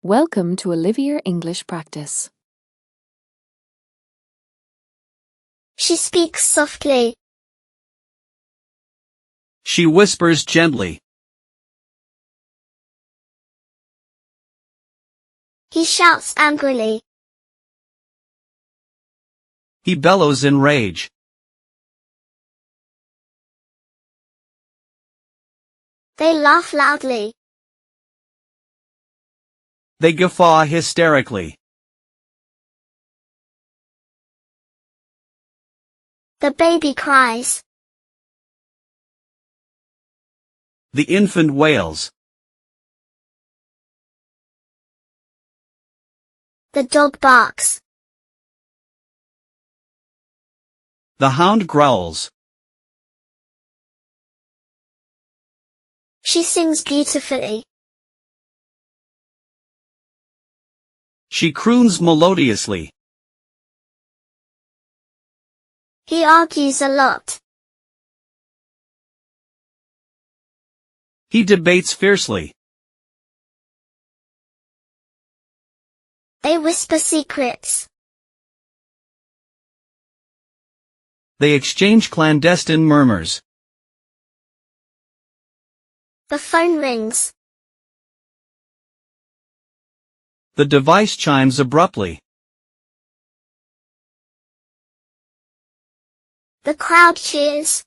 Welcome to Olivia English Practice. She speaks softly. She whispers gently. He shouts angrily. He bellows in rage. They laugh loudly. They guffaw hysterically. The baby cries. The infant wails. The dog barks. The hound growls. She sings beautifully. She croons melodiously. He argues a lot. He debates fiercely. They whisper secrets. They exchange clandestine murmurs. The phone rings. The device chimes abruptly. The crowd cheers.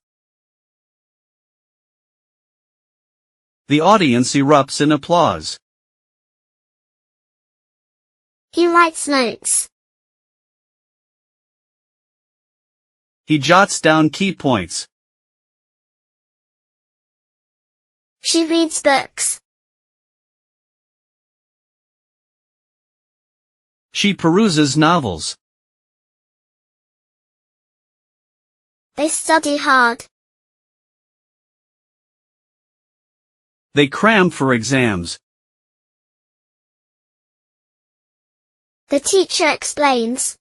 The audience erupts in applause. He writes notes. He jots down key points. She reads books. She peruses novels. They study hard. They cram for exams. The teacher explains.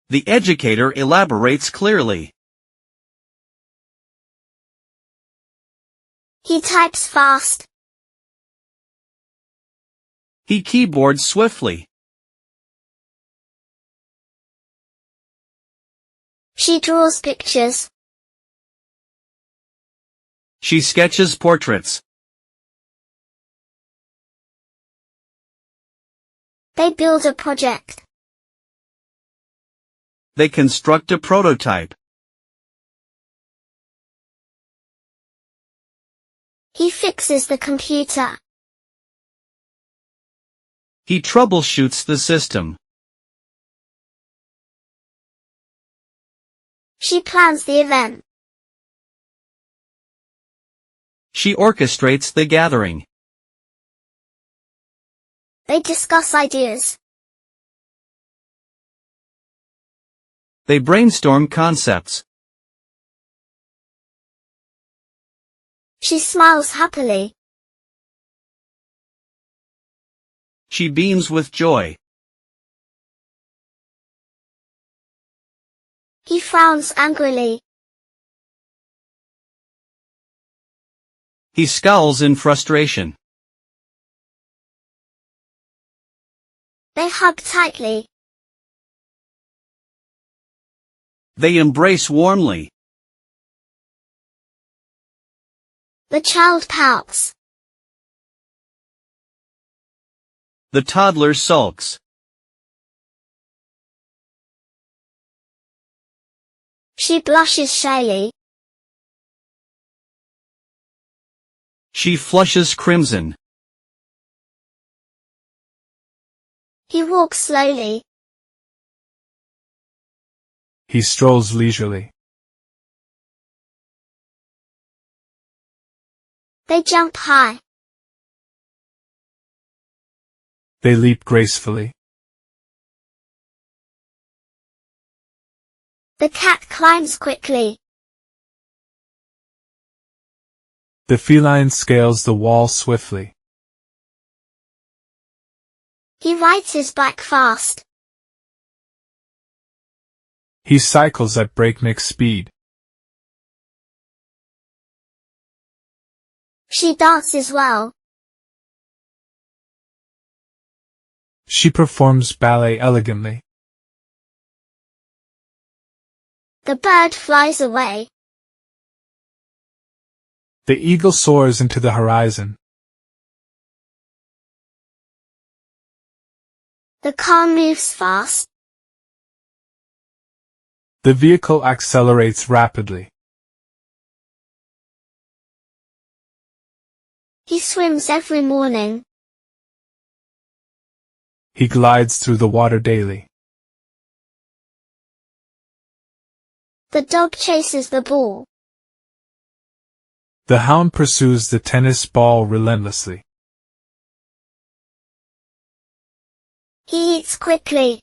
The educator elaborates clearly. He types fast. He keyboards swiftly. She draws pictures. She sketches portraits. They build a project. They construct a prototype. He fixes the computer. He troubleshoots the system. She plans the event. She orchestrates the gathering. They discuss ideas. They brainstorm concepts. She smiles happily. She beams with joy. He frowns angrily. He scowls in frustration. They hug tightly. They embrace warmly. The child pouts. The toddler sulks. She blushes shyly. She flushes crimson. He walks slowly. He strolls leisurely. They jump high. They leap gracefully. The cat climbs quickly. The feline scales the wall swiftly. He rides his bike fast. He cycles at breakneck speed. She dances well. She performs ballet elegantly. The bird flies away. The eagle soars into the horizon. The car moves fast. The vehicle accelerates rapidly. He swims every morning. He glides through the water daily. The dog chases the ball. The hound pursues the tennis ball relentlessly. He eats quickly.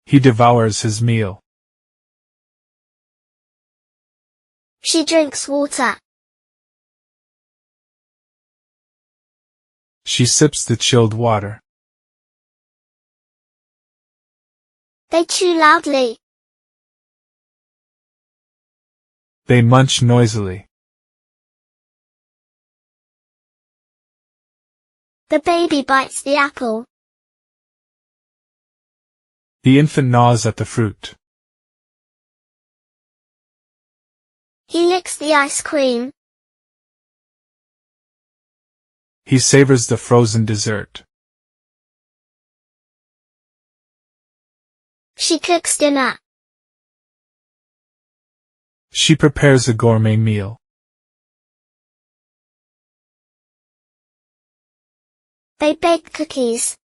He devours his meal. She drinks water. She sips the chilled water. They chew loudly. They munch noisily. The baby bites the apple. The infant gnaws at the fruit. He licks the ice cream. He savors the frozen dessert. She cooks dinner. She prepares a gourmet meal. They bake cookies.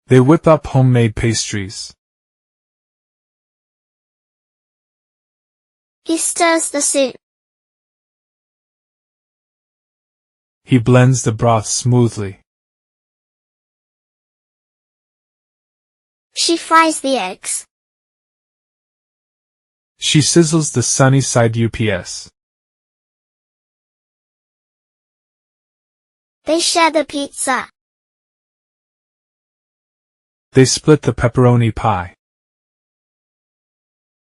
They whip up homemade pastries. He stirs the soup. He blends the broth smoothly. She fries the eggs. She sizzles the sunny side UPS. They share the pizza. They split the pepperoni pie.